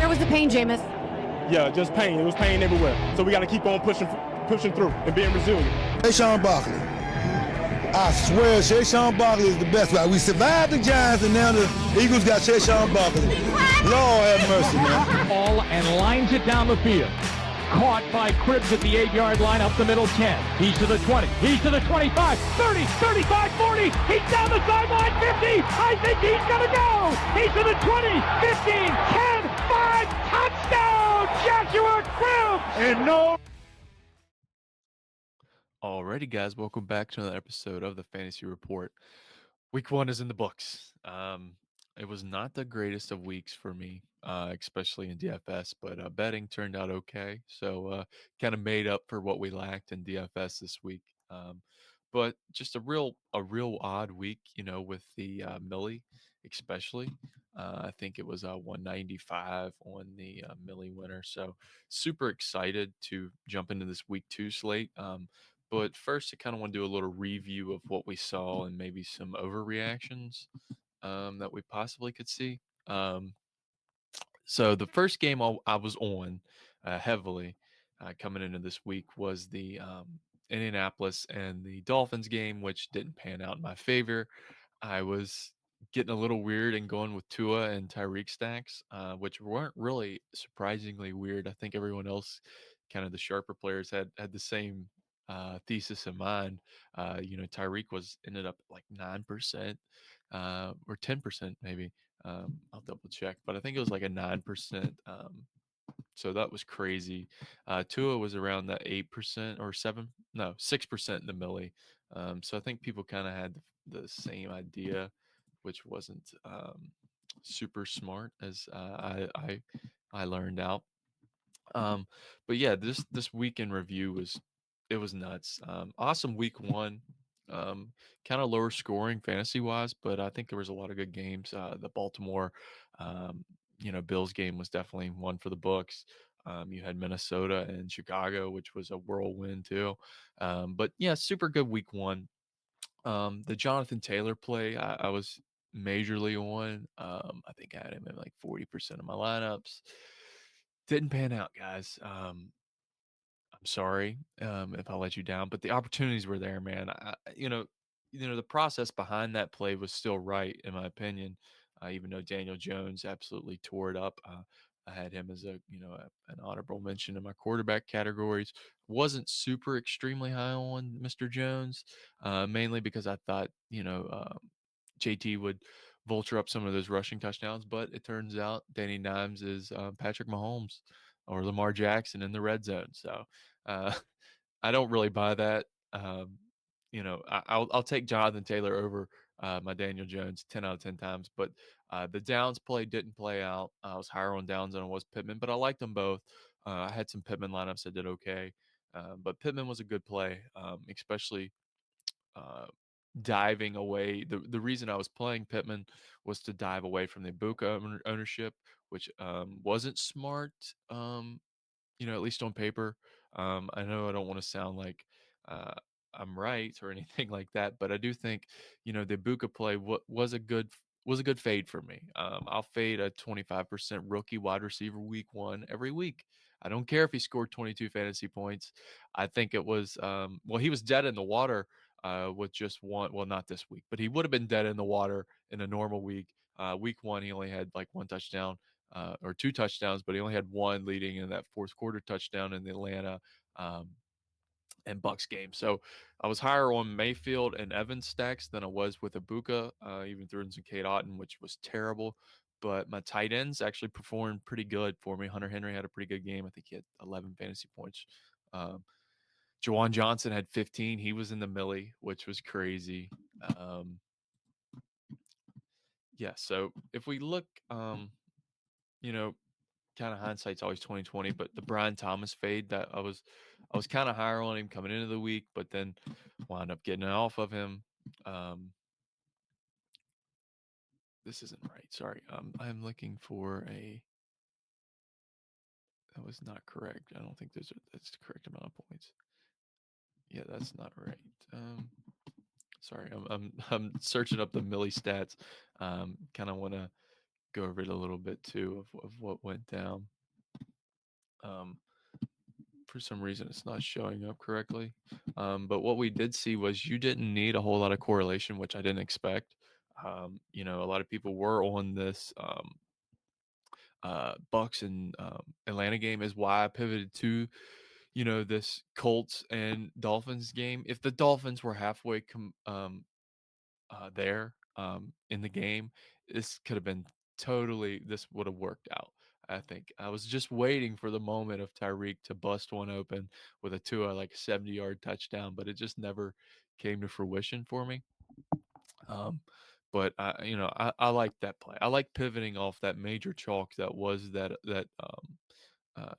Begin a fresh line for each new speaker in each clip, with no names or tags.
was the pain, Jameis?
Yeah, just pain. It was pain everywhere. So we got to keep on pushing through and being resilient.
Sean Barkley. I swear, Sean Barkley is the best. Right? We survived the Giants, and now the Eagles got Sean Barkley. Lord have mercy, man.
Ball and lines it down the field. Caught by Cribbs at the 8-yard line, up the middle 10. He's to the 20. He's to the 25, 30, 35, 40. He's down the sideline, 50. I think he's going to go. He's to the 20, 15, 10, 5. Touchdown, Joshua Cribbs. And no.
Alrighty, guys, welcome back to another episode of the Fantasy Report. Week 1 is in the books. It was not the greatest of weeks for me, especially in DFS, but betting turned out okay. So kind of made up for what we lacked in DFS this week. But just a real odd week, with the Millie, especially. I think it was 195 on the Millie winner. So super excited to jump into this week 2 slate. But first, I kind of want to do a little review of what we saw and maybe some overreactions that we possibly could see. So the first game I was on heavily coming into this week was the Indianapolis and the Dolphins game, which didn't pan out in my favor. I was getting a little weird and going with Tua and Tyreek stacks, which weren't really surprisingly weird. I think everyone else, kind of the sharper players, had the same thesis in mind. Tyreek ended up like 9% or 10% maybe. I'll double check, but I think it was like a 9%. So that was crazy. Tua was around that 8% or 6% in the millie. So I think people kind of had the same idea, which wasn't super smart, as I learned out. But yeah, this weekend review was nuts. Awesome week 1. Kind of lower scoring fantasy wise, but I think there was a lot of good games. The Baltimore Bills game was definitely one for the books. You had Minnesota and Chicago, which was a whirlwind too. But yeah, super good week 1. The Jonathan Taylor play, I was majorly on. I think I had him in like 40% of my lineups. Didn't pan out, guys. I'm sorry if I let you down, but the opportunities were there, man. The process behind that play was still right, in my opinion. Even though Daniel Jones absolutely tore it up, I had him as an honorable mention in my quarterback categories. Wasn't super extremely high on Mr. Jones, mainly because I thought JT would vulture up some of those rushing touchdowns, but it turns out Danny Dimes is Patrick Mahomes or Lamar Jackson in the red zone. So I don't really buy that. I'll take Jonathan Taylor over my Daniel Jones 10 out of 10 times, but the Downs play didn't play out. I was higher on Downs than I was Pittman, but I liked them both. I had some Pittman lineups that did okay, but Pittman was a good play, especially diving away. The reason I was playing Pittman was to dive away from the Ibuka ownership, which wasn't smart, at least on paper. I know I don't want to sound like I'm right or anything like that, but I do think, the Ibuka play was a good fade for me. I'll fade a 25% rookie wide receiver week 1 every week. I don't care if he scored 22 fantasy points. I think it was he was dead in the water with just one. Well, not this week, but he would have been dead in the water in a normal week. Week 1, he only had like 1 touchdown or 2 touchdowns, but he only had 1 leading in that fourth quarter touchdown in the Atlanta and Bucks game. So I was higher on Mayfield and Evans stacks than I was with Ibuka, even threw in some Kate Otten, which was terrible. But my tight ends actually performed pretty good for me. Hunter Henry had a pretty good game. I think he had 11 fantasy points. Jawan Johnson had 15. He was in the millie, which was crazy. So if we look, kind of hindsight's always 2020, but the Brian Thomas fade, that I was kind of higher on him coming into the week, but then wound up getting off of him. This isn't right. Sorry. I'm looking for that was not correct. I don't think that's the correct amount of points. Yeah, that's not right. Sorry. I'm searching up the millie stats. Kind of want to go over it a little bit too of what went down. For some reason, it's not showing up correctly. But what we did see was you didn't need a whole lot of correlation, which I didn't expect. A lot of people were on this Bucks and Atlanta game is why I pivoted to, this Colts and Dolphins game. If the Dolphins were halfway there in the game, this could have been this would have worked out. I think I was just waiting for the moment of Tyreek to bust one open with a like 70-yard touchdown, but it just never came to fruition for me. But I like that play. I like pivoting off that major chalk that was that uh,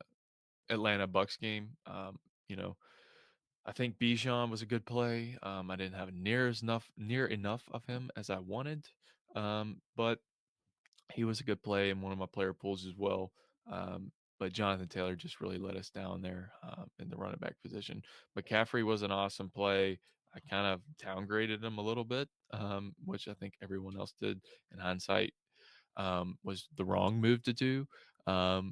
Atlanta Bucks game. I think Bijan was a good play. I didn't have near enough of him as I wanted, but he was a good play in one of my player pools as well. But Jonathan Taylor just really let us down there in the running back position. McCaffrey was an awesome play. I kind of downgraded him a little bit, which I think everyone else did in hindsight. Was the wrong move to do. I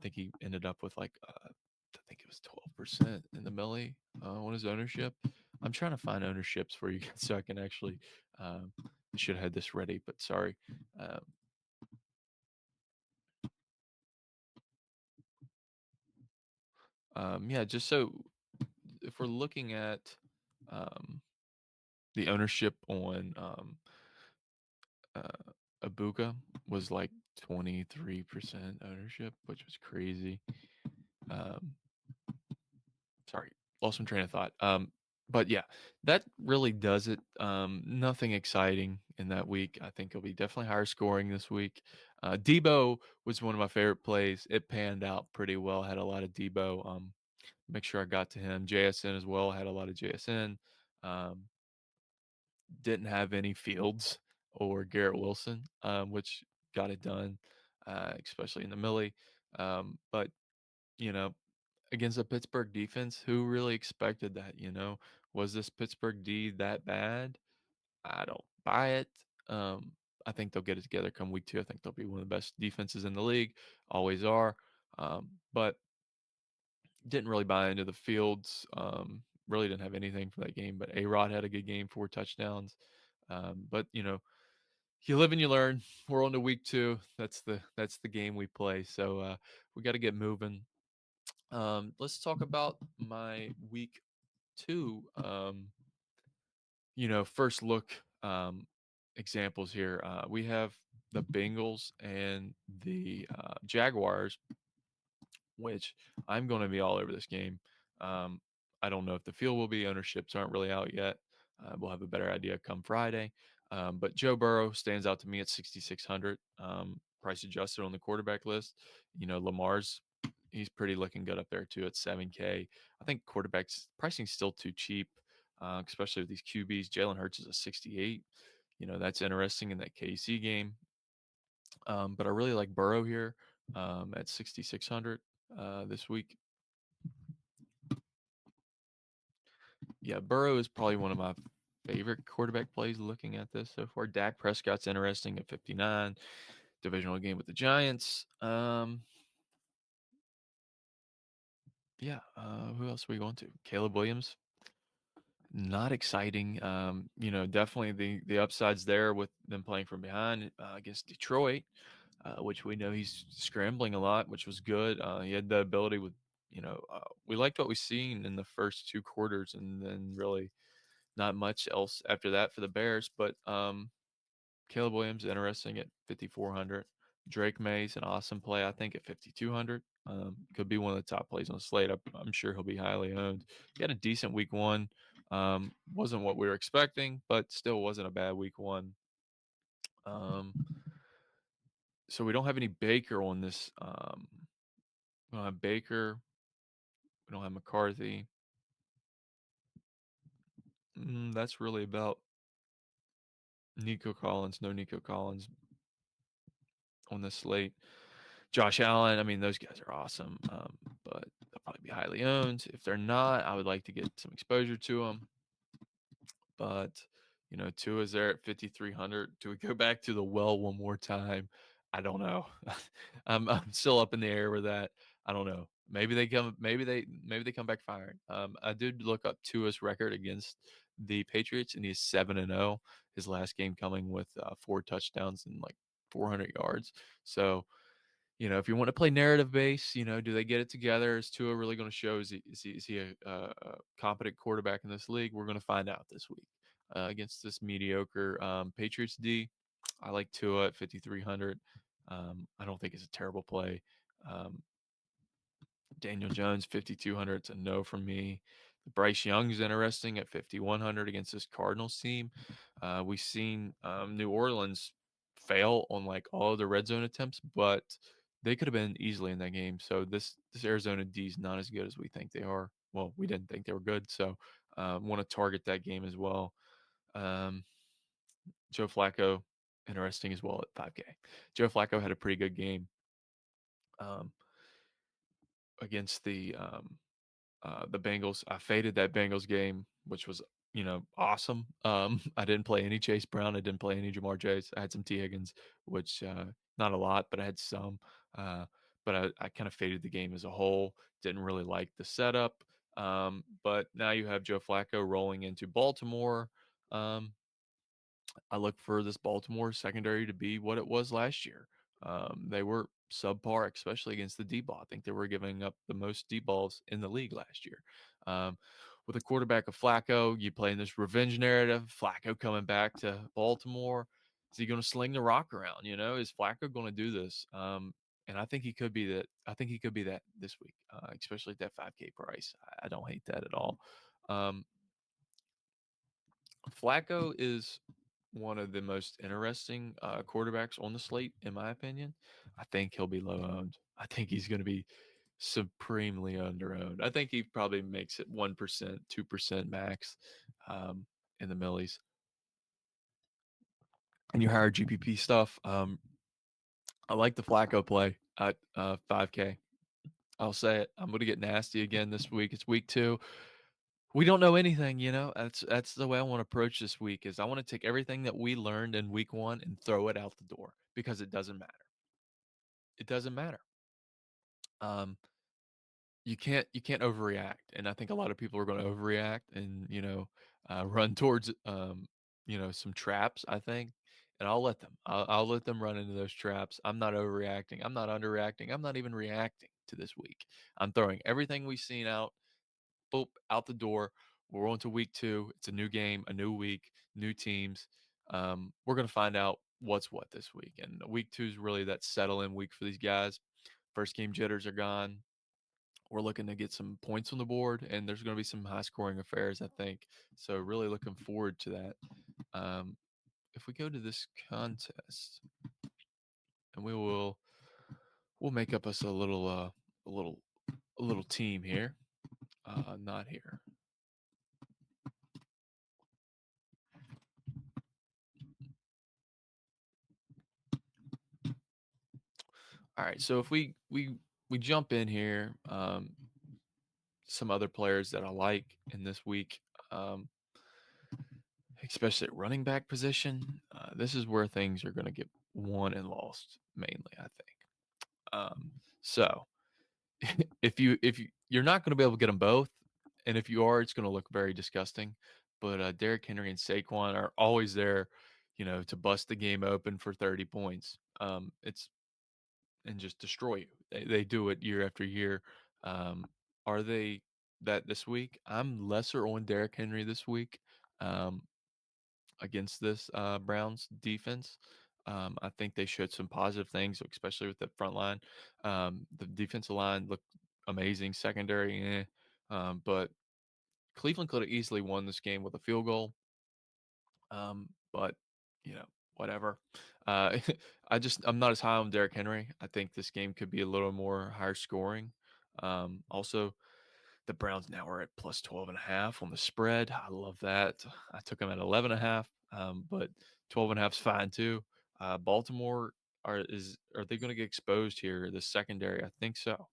think he ended up with I think it was 12% in the Millie on his ownership. I'm trying to find ownerships for you guys so I can actually. I should have had this ready, but sorry. Yeah, just so if we're looking at the ownership on Abuka was like 23% ownership, which was crazy. Sorry, lost my train of thought. But yeah, that really does it. Nothing exciting in that week. I think it'll be definitely higher scoring this week. Debo was one of my favorite plays. It panned out pretty well. Had a lot of Debo. Make sure I got to him. JSN as well. Had a lot of JSN. Didn't have any Fields or Garrett Wilson, which got it done, especially in the Millie. But against a Pittsburgh defense, who really expected that? Was this Pittsburgh D that bad? I don't buy it. I think they'll get it together come week 2. I think they'll be one of the best defenses in the league, always are. But didn't really buy into the Fields. Really didn't have anything for that game. But A-Rod had a good game, 4 touchdowns. But you live and you learn. We're on to week 2. That's the game we play. So we got to get moving. Let's talk about my week 2. First look examples here. We have the Bengals and the Jaguars, which I'm going to be all over this game. I don't know if the field will be. Ownerships aren't really out yet. We'll have a better idea come Friday. But Joe Burrow stands out to me at 6,600. Price adjusted on the quarterback list. He's pretty looking good up there too at 7K. I think quarterbacks pricing still too cheap, especially with these QBs. Jalen Hurts is a 68. That's interesting in that KC game. But I really like Burrow here at 6,600 this week. Yeah, Burrow is probably one of my favorite quarterback plays looking at this so far. Dak Prescott's interesting at 59. Divisional game with the Giants. Who else are we going to? Caleb Williams. Not exciting. Definitely the upsides there with them playing from behind against Detroit, which we know he's scrambling a lot, which was good. He had the ability with, we liked what we've seen in the first 2 quarters, and then really not much else after that for the Bears. But Caleb Williams, interesting at 5,400. Drake May's an awesome play, I think, at 5,200. Could be one of the top plays on the slate. I'm sure he'll be highly owned. He had a decent week 1. Wasn't what we were expecting, but still wasn't a bad week 1. So we don't have any Baker on this. We don't have Baker. We don't have McCarthy. That's really about Nico Collins. No Nico Collins on this slate. Josh Allen, I mean, those guys are awesome, but they'll probably be highly owned. If they're not, I would like to get some exposure to them. But, Tua is there at 5,300. Do we go back to the well one more time? I don't know. I'm still up in the air with that. I don't know. Maybe they come back firing. I did look up Tua's record against the Patriots, and he's 7-0. His last game coming with 4 touchdowns and like 400 yards. So, if you want to play narrative base, do they get it together? Is Tua really going to show? Is he a competent quarterback in this league? We're going to find out this week against this mediocre Patriots D. I like Tua at 5,300. I don't think it's a terrible play. Daniel Jones 5,200. It's a no from me. Bryce Young's interesting at 5,100 against this Cardinals team. We've seen New Orleans fail on like all of the red zone attempts, but they could have been easily in that game. So this Arizona D is not as good as we think they are. Well, we didn't think they were good, so want to target that game as well. Joe Flacco, interesting as well at 5K. Joe Flacco had a pretty good game against the Bengals. I faded that Bengals game, which was awesome. I didn't play any Chase Brown. I didn't play any Jamar Chase. I had some T Higgins, which not a lot, but I had some. But I kind of faded the game as a whole. Didn't really like the setup. But now you have Joe Flacco rolling into Baltimore. I look for this Baltimore secondary to be what it was last year. They were subpar, especially against the D-ball. I think they were giving up the most D-balls in the league last year. With a quarterback of Flacco, you play in this revenge narrative. Flacco coming back to Baltimore. Is he going to sling the rock around? Is Flacco going to do this? And I think he could be that. I think he could be that this week, especially at that 5K price. I don't hate that at all. Flacco is one of the most interesting quarterbacks on the slate, in my opinion. I think he'll be low owned. I think he's going to be supremely under owned. I think he probably makes it 1%, 2% max in the millies. And you hire GPP stuff. I like the Flacco play at 5K. I'll say it. I'm going to get nasty again this week. It's week 2. We don't know anything, That's the way I want to approach this week. Is I want to take everything that we learned in week 1 and throw it out the door because it doesn't matter. It doesn't matter. You can't overreact, and I think a lot of people are going to overreact and run towards some traps. I think, and I'll let them. I'll let them run into those traps. I'm not overreacting. I'm not underreacting. I'm not even reacting to this week. I'm throwing everything we've seen out. Boop, out the door. We're on to week 2. It's a new game, a new week, new teams. We're going to find out what's what this week. And week 2 is really that settle-in week for these guys. First game jitters are gone. We're looking to get some points on the board, and there's going to be some high-scoring affairs, I think. So really looking forward to that. If we go to this contest, and we'll make up us a little team here. Not here. All right, so if we jump in here, some other players that I like in this week, especially at running back position, this is where things are going to get won and lost mainly, I think. So if you're not going to be able to get them both, and if you are, it's going to look very disgusting. But Derrick Henry and Saquon are always there, to bust the game open for 30 points. And just destroy you. They do it year after year. Are they that this week? I'm lesser on Derrick Henry this week against this Browns defense. I think they showed some positive things, especially with the front line. The defensive line looked amazing. Secondary, but Cleveland could have easily won this game with a field goal. But whatever. I'm not as high on Derrick Henry. I think this game could be a little more higher scoring. Also, the Browns now are at plus 12.5 on the spread. I love that. I took them at 11.5, but 12.5 is fine too. Baltimore are they going to get exposed here? The secondary, I think so.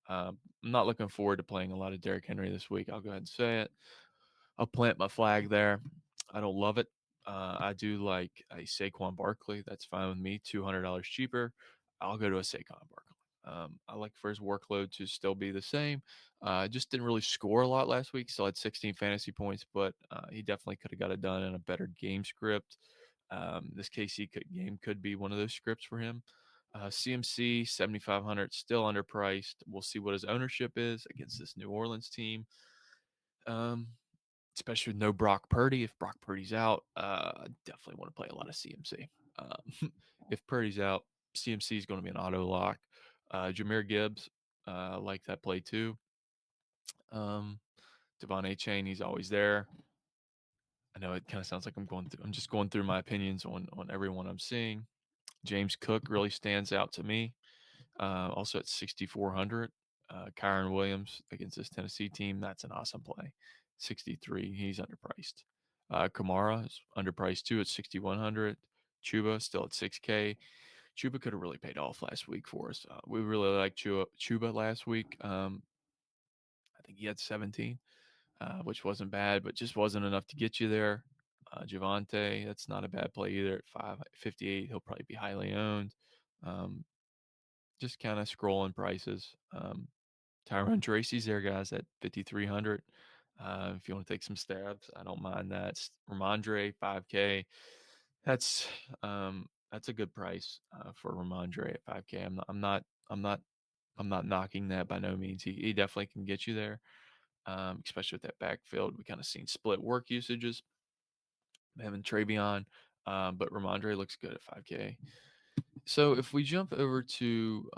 I'm not looking forward to playing a lot of Derrick Henry this week. I'll go ahead and say it. I'll plant my flag there. I don't love it. I do like a Saquon Barkley. That's fine with me. $200 cheaper. I'll go to a Saquon Barkley. I like for his workload to still be the same. Just didn't really score a lot last week. Still had 16 fantasy points, but he definitely could have got it done in a better game script. This game could be one of those scripts for him. CMC 7,500, still underpriced. We'll see what his ownership is against this New Orleans team. Especially with no Brock Purdy. If Brock Purdy's out, I definitely want to play a lot of CMC. If Purdy's out, CMC is going to be an auto lock. Jahmyr Gibbs, I like that play too. Devon Chain, he's always there. I know it kind of sounds like I'm just going through my opinions on everyone I'm seeing. James Cook really stands out to me. Also at 6,400. Kyron Williams against this Tennessee team, that's an awesome play. 63, he's underpriced. Kamara is underpriced too at 6,100. Chuba still at 6K. Chuba could have really paid off last week for us. We really liked Chuba last week. I think he had 17, which wasn't bad, but just wasn't enough to get you there. Javante, that's not a bad play either at 558. He'll probably be highly owned. Just kind of scrolling prices. Tyrone Tracy's there, guys, at 5,300. If you want to take some stabs, I don't mind that. Ramondre 5K. That's a good price for Ramondre at 5K. I'm not knocking that by no means. He definitely can get you there, especially with that backfield. We kind of seen split work usages. Having Travion, but Ramondre looks good at 5K. So if we jump over to,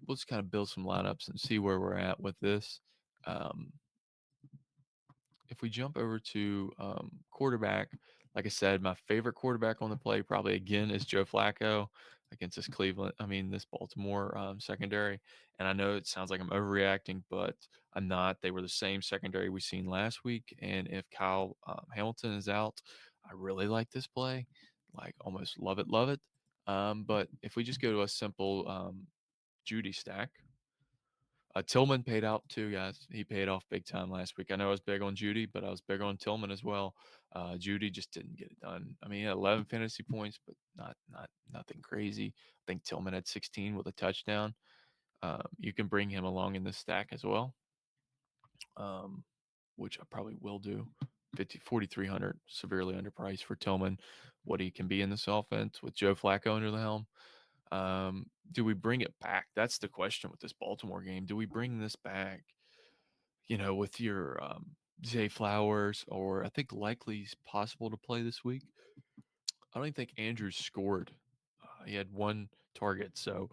let's kind of build some lineups and see where we're at with this. If we jump over to quarterback, like I said, my favorite quarterback on the play probably again is Joe Flacco against this Baltimore secondary. And I know it sounds like I'm overreacting, but I'm not. They were the same secondary we seen last week. And if Kyle Hamilton is out, I really like this play. Like almost love it, love it. But if we just go to a simple Judy stack, Tillman paid out too, guys. He paid off big time last week. I know I was big on Judy, but I was big on Tillman as well. Judy just didn't get it done. I mean, he had 11 fantasy points, but nothing crazy. I think Tillman had 16 with a touchdown. You can bring him along in this stack as well, which I probably will do. 4,300, severely underpriced for Tillman. What he can be in this offense with Joe Flacco under the helm. Do we bring it back? That's the question with this Baltimore game. Do we bring this back, with your Zay Flowers, or I think likely is possible to play this week? I don't even think Andrews scored. He had one target, so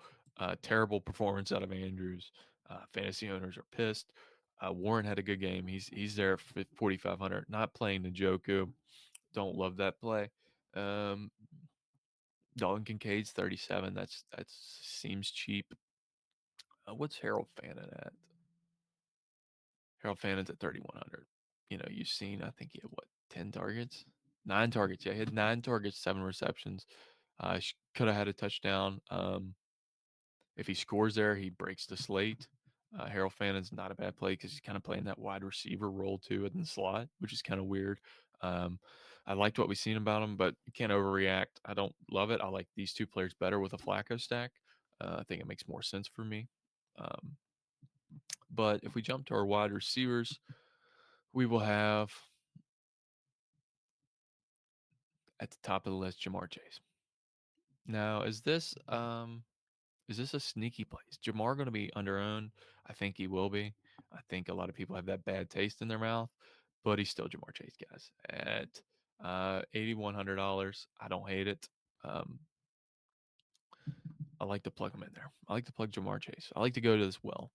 terrible performance out of Andrews. Fantasy owners are pissed. Warren had a good game. He's there at 4,500. Not playing Njoku. Don't love that play. Dalton Kincaid's 37. That seems cheap. What's Harold Fannin at? Harold Fannin's at 3,100. You've seen, I think he had 10 targets? 9 targets. Yeah, he had 9 targets, 7 receptions. Could have had a touchdown. If he scores there, he breaks the slate. Harold Fannin's not a bad play because he's kind of playing that wide receiver role too in the slot, which is kind of weird. I liked what we've seen about him, but you can't overreact. I don't love it. I like these two players better with a Flacco stack. I think it makes more sense for me. But if we jump to our wide receivers, we will have at the top of the list Jamar Chase. Now, is this a sneaky play? Is Jamar going to be under-owned? I think he will be. I think a lot of people have that bad taste in their mouth, but he's still Jamar Chase, guys. At $8,100, I don't hate it. I like to plug him in there. I like to plug Jamar Chase. I like to go to this well.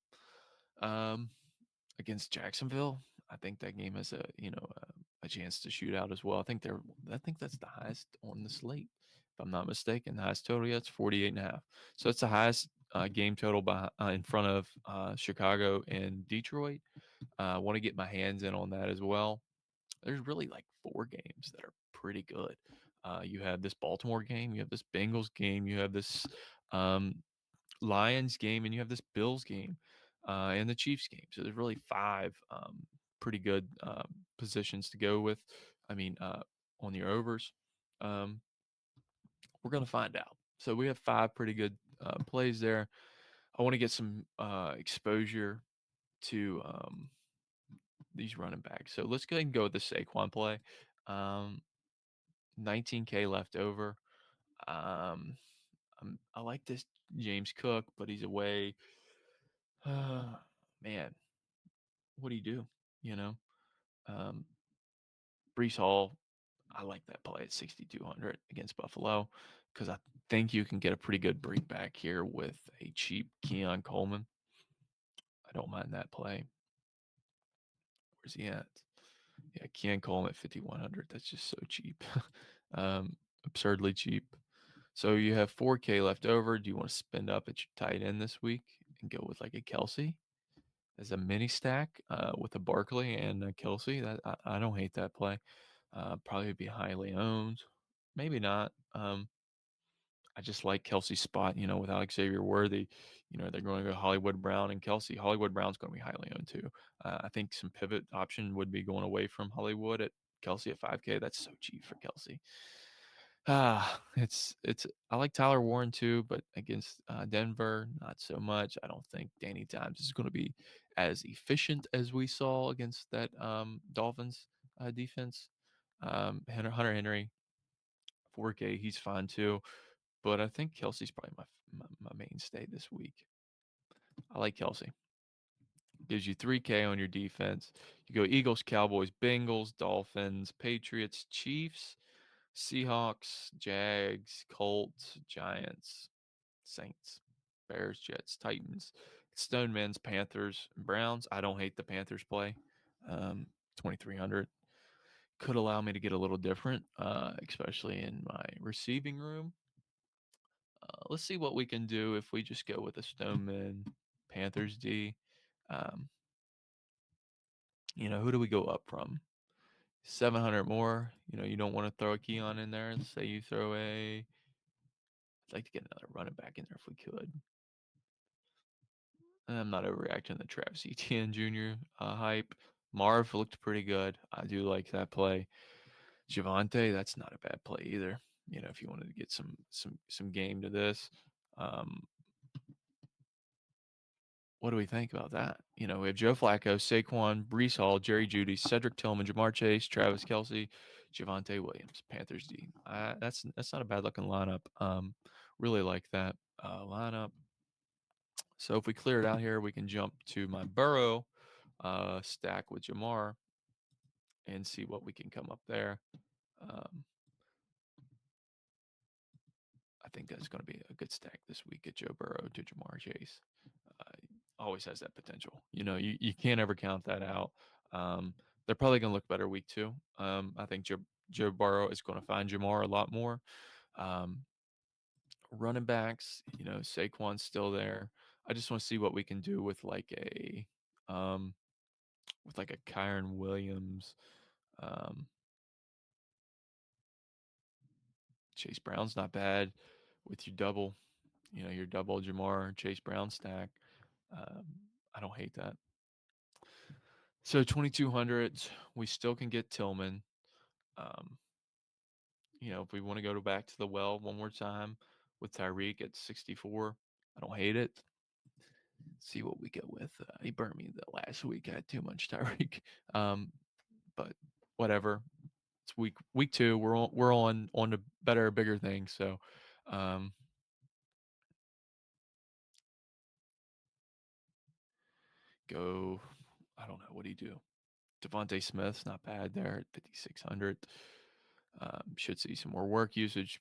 Against Jacksonville, I think that game has a chance to shoot out as well. I think that's the highest on the slate, if I'm not mistaken. The highest total yet is 48.5. So it's the highest game total in front of Chicago and Detroit. I want to get my hands in on that as well. There's really like 4 games that are pretty good. You have this Baltimore game, you have this Bengals game, you have this Lions game, and you have this Bills game and the Chiefs game. So there's really 5 pretty good positions to go with. I mean, on your overs? We're going to find out. So we have 5 pretty good plays there. I want to get some exposure to these running backs. So let's go ahead and go with the Saquon play. 19K left over. I like this James Cook, but he's away. Man, what do you do? You know, Brees Hall, I like that play at 6,200 against Buffalo because I think you can get a pretty good bring back here with a cheap Keon Coleman. I don't mind that play. Where's he at? Yeah, Keon Coleman at 5,100. That's just so cheap. Absurdly cheap. So you have 4K left over. Do you want to spend up at your tight end this week and go with like a Kelsey as a mini stack with a Barkley and a Kelsey? That I don't hate that play. Probably be highly owned. Maybe not. I just like Kelsey's spot, with Alex Xavier Worthy. They're going to go Hollywood Brown and Kelsey. Hollywood Brown's going to be highly owned too. I think some pivot option would be going away from Hollywood at Kelsey at 5K. That's so cheap for Kelsey. It's I like Tyler Warren too, but against Denver, not so much. I don't think Danny Dimes is going to be as efficient as we saw against that Dolphins defense. Hunter Henry, 4K, he's fine too, but I think Kelsey's probably my mainstay this week. I like Kelsey. Gives you 3K on your defense. You go Eagles, Cowboys, Bengals, Dolphins, Patriots, Chiefs, Seahawks, Jags, Colts, Giants, Saints, Bears, Jets, Titans, Stonemen's, Panthers, Browns. I don't hate the Panthers play. 2,300 could allow me to get a little different, especially in my receiving room. Let's see what we can do if we just go with a Stoneman, Panthers D. Who do we go up from? 700 more. You don't want to throw a Keon in there. Let's say you throw I'd like to get another running back in there if we could. I'm not overreacting to the Travis Etienne Jr. Hype. Marv looked pretty good. I do like that play. Javante, that's not a bad play either. If you wanted to get some game to this. What do we think about that? We have Joe Flacco, Saquon, Brees Hall, Jerry Jeudy, Cedric Tillman, Jamar Chase, Travis Kelce, Javante Williams, Panthers D. That's not a bad looking lineup. Really like that lineup. So if we clear it out here, we can jump to my Burrow stack with Jamar and see what we can come up there. I think that's going to be a good stack this week at Joe Burrow to Jamar Chase. Always has that potential. You can't ever count that out. They're probably going to look better week 2. I think Joe Burrow is going to find Jamar a lot more. Running backs, Saquon's still there. I just want to see what we can do with like a Kyron Williams. Chase Brown's not bad with your double, your double Jamar Chase Brown stack. I don't hate that. So 2,200, we still can get Tillman. If we want to go back to the well one more time with Tyreek at 64, I don't hate it. See what we go with. He burnt me the last week. I had too much Tyreek. But whatever. It's week 2. We're on to better, bigger things. So go. I don't know. What do you do? Devontae Smith's not bad there at 5,600. Should see some more work usage.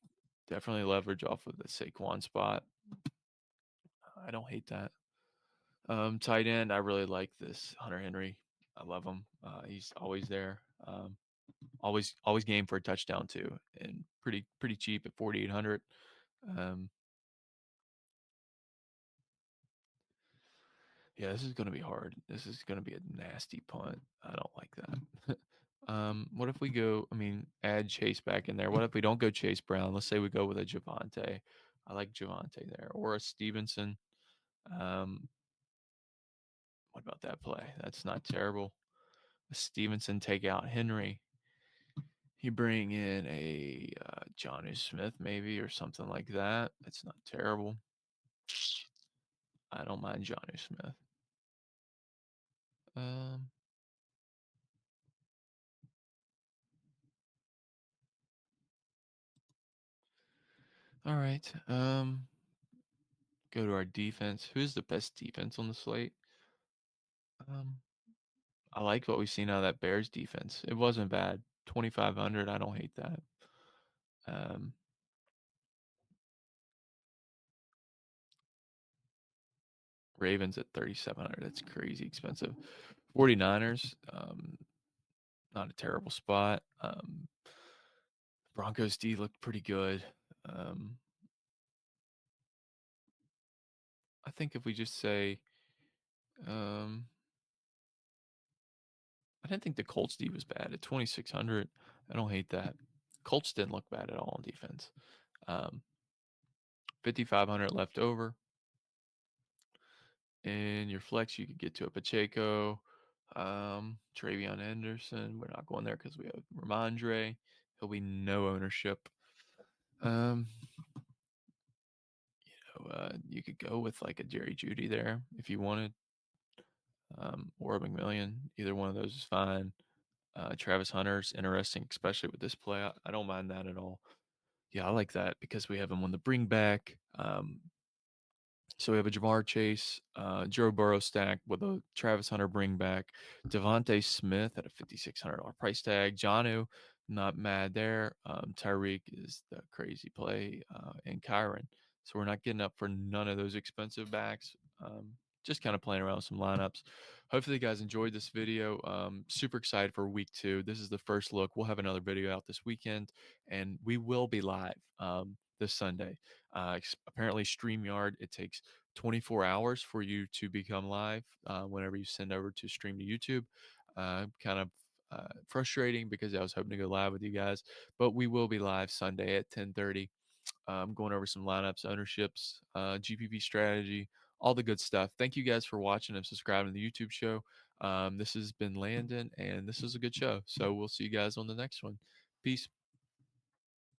Definitely leverage off of the Saquon spot. I don't hate that. Tight end, I really like this Hunter Henry. I love him. He's always there. Always game for a touchdown too, and pretty cheap at 4,800. Yeah, this is going to be hard. This is going to be a nasty punt. I don't like that. What if we go? Add Chase back in there. What if we don't go Chase Brown? Let's say we go with a Javante. I like Javante there, or a Stevenson. What about that play? That's not terrible. Stevenson take out Henry. You bring in a Johnny Smith maybe or something like that. It's not terrible. I don't mind Johnny Smith. All right. Go to our defense. Who's the best defense on the slate? I like what we've seen out of that Bears defense. It wasn't bad. 2,500. I don't hate that. Ravens at 3,700. That's crazy expensive. 49ers. Not a terrible spot. Broncos D looked pretty good. I think if we just say, I didn't think the Colts D was bad at 2,600. I don't hate that. Colts didn't look bad at all on defense. 5,500 left over. In your flex, you could get to a Pacheco, Travion Henderson. We're not going there because we have Ramondre. He'll be no ownership. You could go with like a Jerry Jeudy there if you wanted, or a McMillian. Either one of those is fine. Travis Hunter's interesting, especially with this play. I don't mind that at all. Yeah, I like that because we have him on the bring back. So we have a Jamar Chase, Joe Burrow stack with a Travis Hunter bring back, Devontae Smith at a $5,600 price tag. Jonnu, not mad there. Tyreek is the crazy play, and Kyron. So we're not getting up for none of those expensive backs. Just kind of playing around with some lineups. Hopefully you guys enjoyed this video. Super excited for week 2. This is the first look. We'll have another video out this weekend, and we will be live this Sunday. Apparently StreamYard, it takes 24 hours for you to become live whenever you send over to stream to YouTube. Kind of frustrating because I was hoping to go live with you guys, but we will be live Sunday at 10:30. Going over some lineups, ownerships, GPP strategy, all the good stuff. Thank you guys for watching and subscribing to the YouTube show. This has been Landon, and this is a good show. So we'll see you guys on the next one. Peace.